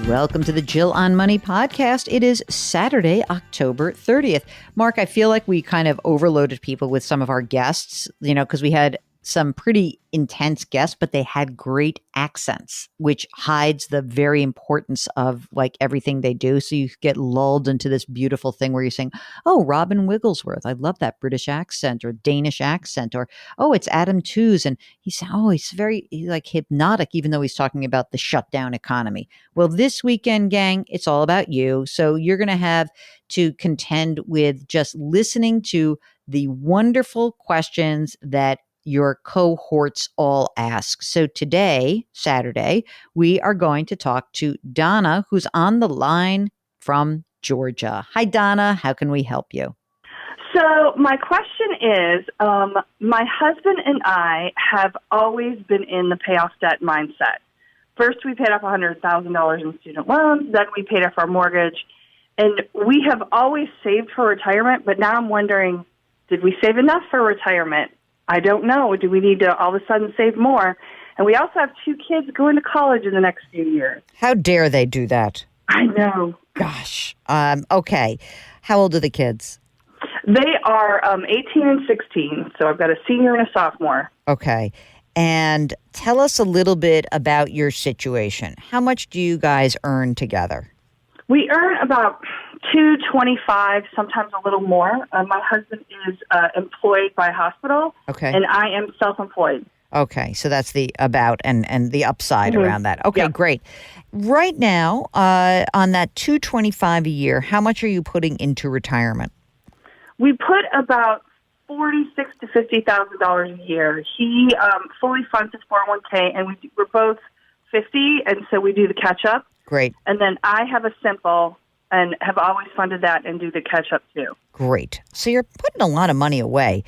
Welcome to the Jill on Money podcast. It is Saturday, October 30th. Mark, I feel like we kind of overloaded people with some of our guests, because we had some pretty intense guests, but they had great accents, which hides the very importance of like everything they do. So you get lulled into this beautiful thing where you're saying, oh, Robin Wigglesworth, I love that British accent or Danish accent, or, oh, it's Adam Tooze. And he's very like hypnotic, even though he's talking about the shutdown economy. Well, this weekend, gang, it's all about you. So you're going to have to contend with just listening to the wonderful questions that your cohorts all ask. So today, Saturday, we are going to talk to Donna, who's on the line from Georgia. Hi, Donna. How can we help you? So my question is, my husband and I have always been in the pay off debt mindset. First, we paid off $100,000 in student loans. Then we paid off our mortgage. And we have always saved for retirement, but now I'm wondering, did we save enough for retirement? I don't know. Do we need to all of a sudden save more? And we also have 2 kids going to college in the next few years. How dare they do that? I know. Gosh. Okay. How old are the kids? They are 18 and 16, so I've got a senior and a sophomore. Okay. And tell us a little bit about your situation. How much do you guys earn together? We earn about $225, sometimes a little more. My husband is employed by a hospital, okay, and I am self-employed. Okay, so that's the about and the upside around that. Okay, Yep. Great. Right now, on that $225 a year, how much are you putting into retirement? We put about $46,000 to $50,000 a year. He fully funds his 401k, and we're both 50, and so we do the catch-up. Great. And then I have a simple and have always funded that and do the catch-up too. Great. So you're putting a lot of money away.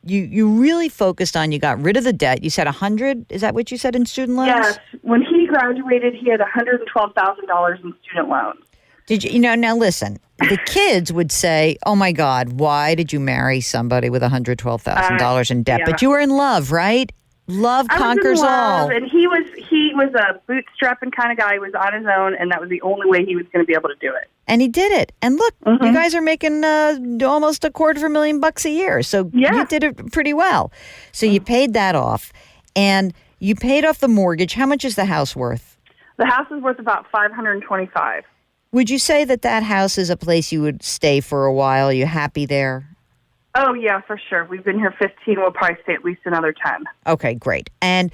You really focused on, you got rid of the debt. You said 100, is that what you said in student loans? Yes. When he graduated, he had $112,000 in student loans. Did you, now listen, the kids would say, oh my God, why did you marry somebody with $112,000 in debt? Yeah. But you were in love, right? Love conquers all. And he was a bootstrapping kind of guy. He was on his own, and that was the only way he was going to be able to do it. And he did it. And look, you guys are making almost $250,000 a year. So you did it pretty well. So you paid that off, and you paid off the mortgage. How much is the house worth? The house is worth about $525,000. Would you say that house is a place you would stay for a while? Are you happy there? Oh, yeah, for sure. We've been here 15. We'll probably stay at least another 10. Okay, great. And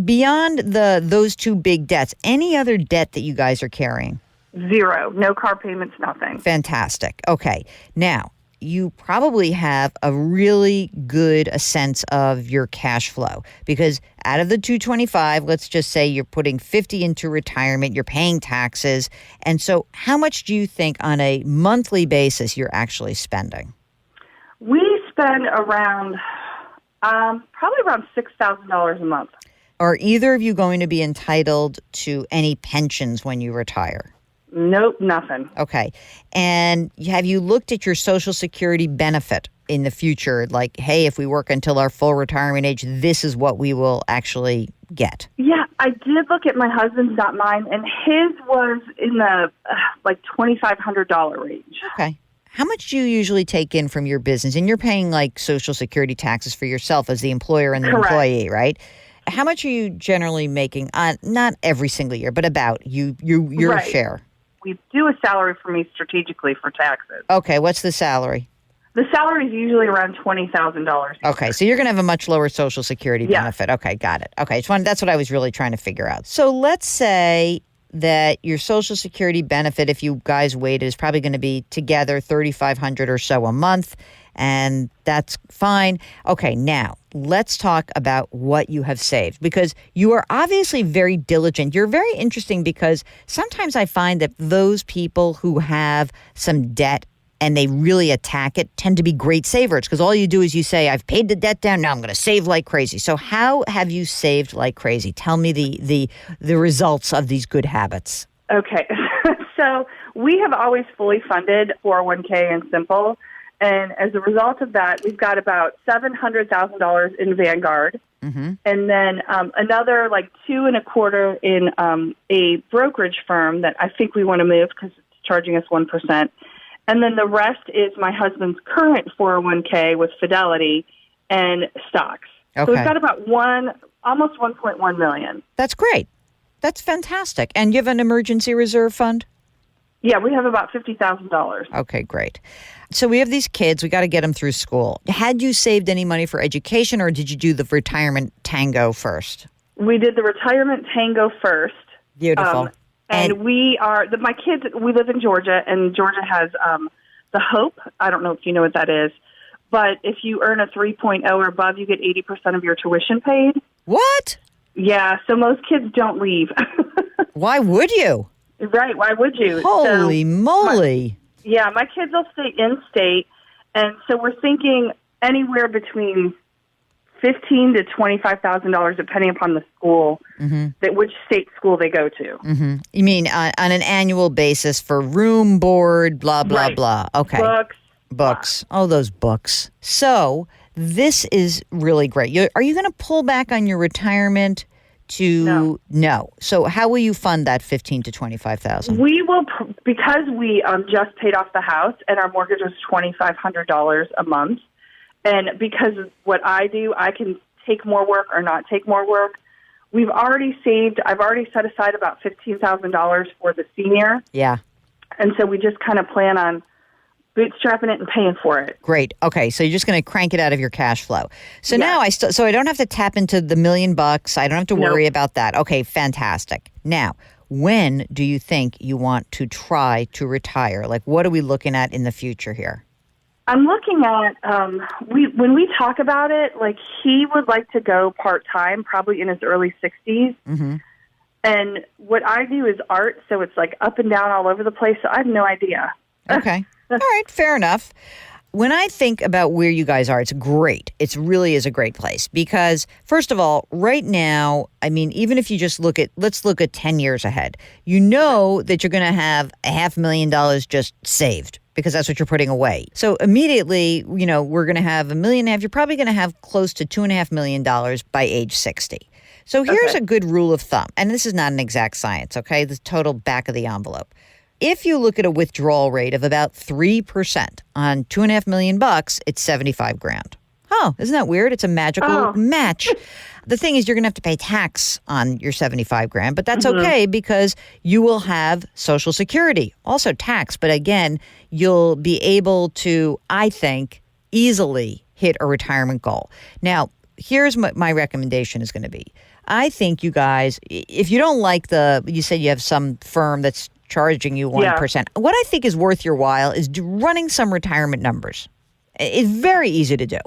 beyond those 2 big debts, any other debt that you guys are carrying? 0. No car payments, nothing. Fantastic. Okay. Now, you probably have a really good sense of your cash flow because out of the 225, let's just say you're putting 50 into retirement, you're paying taxes. And so how much do you think on a monthly basis you're actually spending? We spend around, probably around $6,000 a month. Are either of you going to be entitled to any pensions when you retire? Nope, nothing. Okay. And have you looked at your Social Security benefit in the future? Like, hey, if we work until our full retirement age, this is what we will actually get. Yeah, I did look at my husband's, not mine, and his was in the $2,500 range. Okay. How much do you usually take in from your business? And you're paying like Social Security taxes for yourself as the employer and the Correct. Employee, right? How much are you generally making? Not every single year, but about your Right. share. We do a salary for me strategically for taxes. Okay, what's the salary? The salary is usually around $20,000. Okay, so you're going to have a much lower Social Security Yeah. benefit. Okay, got it. Okay, that's what I was really trying to figure out. So let's say that your Social Security benefit, if you guys waited, is probably going to be together $3,500 or so a month, and that's fine. Okay, now let's talk about what you have saved because you are obviously very diligent. You're very interesting because sometimes I find that those people who have some debt and they really attack it tend to be great savers because all you do is you say, I've paid the debt down, now I'm going to save like crazy. So how have you saved like crazy? Tell me the results of these good habits. Okay. So we have always fully funded 401k and Simple. And as a result of that, we've got about $700,000 in Vanguard. Mm-hmm. And then another like 2.25 in a brokerage firm that I think we want to move because it's charging us 1%. And then the rest is my husband's current 401k with Fidelity and stocks. Okay. So we've got about almost $1.1 million. That's great. That's fantastic. And you have an emergency reserve fund? Yeah, we have about $50,000. Okay, great. So we have these kids. We got to get them through school. Had you saved any money for education, or did you do the retirement tango first? We did the retirement tango first. Beautiful. And we are, my kids, we live in Georgia, and Georgia has the HOPE. I don't know if you know what that is. But if you earn a 3.0 or above, you get 80% of your tuition paid. What? Yeah, so most kids don't leave. Why would you? Right, why would you? Holy moly. My kids will stay in-state, and so we're thinking anywhere between $15,000 to $25,000, depending upon the school, which state school they go to. Mm-hmm. You mean on an annual basis for room, board, blah, blah, right. blah. Okay. Books. Oh, those books. So this is really great. Are you going to pull back on your retirement No. So how will you fund that $15,000 to $25,000? We will, because we just paid off the house and our mortgage was $2,500 a month. And because of what I do, I can take more work or not take more work. I've already set aside about $15,000 for the senior. Yeah. And so we just kind of plan on bootstrapping it and paying for it. Great. Okay, so you're just going to crank it out of your cash flow. So now I don't have to tap into the $1 million. I don't have to worry about that. Okay, fantastic. Now, when do you think you want to try to retire? Like, what are we looking at in the future here? I'm looking at when we talk about it, like he would like to go part-time, probably in his early 60s. Mm-hmm. And what I do is art, so it's like up and down all over the place. So I have no idea. Okay. All right. Fair enough. When I think about where you guys are, it's great. It really is a great place because, first of all, right now, I mean, even if you just let's look at 10 years ahead, you know that you're going to have $500,000 just saved because that's what you're putting away. So immediately, we're going to have $1.5 million. You're probably going to have close to $2.5 million by age 60. So here's a good rule of thumb. And this is not an exact science, okay? The total back of the envelope. If you look at a withdrawal rate of about 3% on $2.5 million, it's $75,000. Oh, isn't that weird? It's a magical match. The thing is, you're going to have to pay tax on your $75,000, but that's okay because you will have Social Security, also tax. But again, you'll be able to, I think, easily hit a retirement goal. Now, here's what my recommendation is going to be. I think you guys, if you don't like you said you have some firm that's charging you 1%. Yeah. What I think is worth your while is running some retirement numbers. It's very easy to do.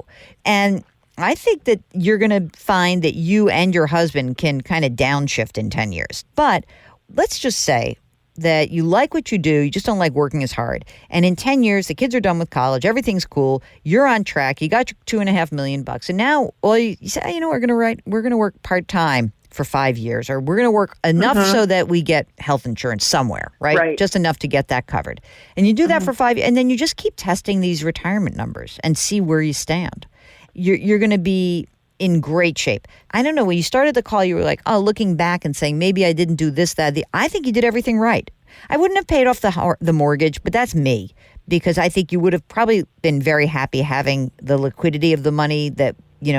And I think that you're going to find that you and your husband can kind of downshift in 10 years. But let's just say that you like what you do, you just don't like working as hard. And in 10 years, the kids are done with college, everything's cool, you're on track, you got your $2.5 million. And now you say, we're going to work part-time for 5 years, or we're going to work enough so that we get health insurance somewhere, right? Just enough to get that covered. And you do that for 5 years, and then you just keep testing these retirement numbers and see where you stand. You're going to be in great shape. I don't know, when you started the call, you were like, looking back and saying, maybe I didn't do this, that, I think you did everything right. I wouldn't have paid off the mortgage, but that's me, because I think you would have probably been very happy having the liquidity of the money that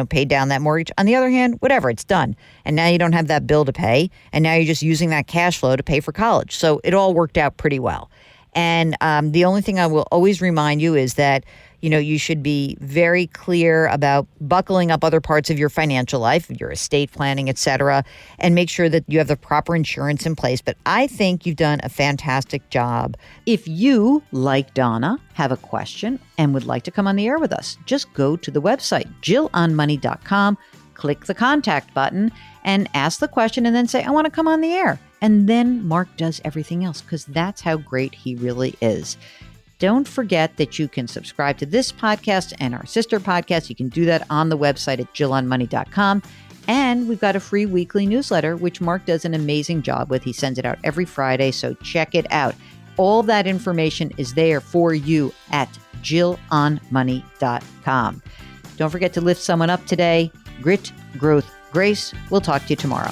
paid down that mortgage. On the other hand, whatever, it's done. And now you don't have that bill to pay. And now you're just using that cash flow to pay for college. So it all worked out pretty well. And the only thing I will always remind you is that, you should be very clear about buckling up other parts of your financial life, your estate planning, et cetera, and make sure that you have the proper insurance in place. But I think you've done a fantastic job. If you, like Donna, have a question and would like to come on the air with us, just go to the website, JillOnMoney.com, click the contact button, and ask the question, and then say, I want to come on the air. And then Mark does everything else, because that's how great he really is. Don't forget that you can subscribe to this podcast and our sister podcast. You can do that on the website at JillOnMoney.com. And we've got a free weekly newsletter, which Mark does an amazing job with. He sends it out every Friday, so check it out. All that information is there for you at JillOnMoney.com. Don't forget to lift someone up today. Grit, growth, grace. We'll talk to you tomorrow.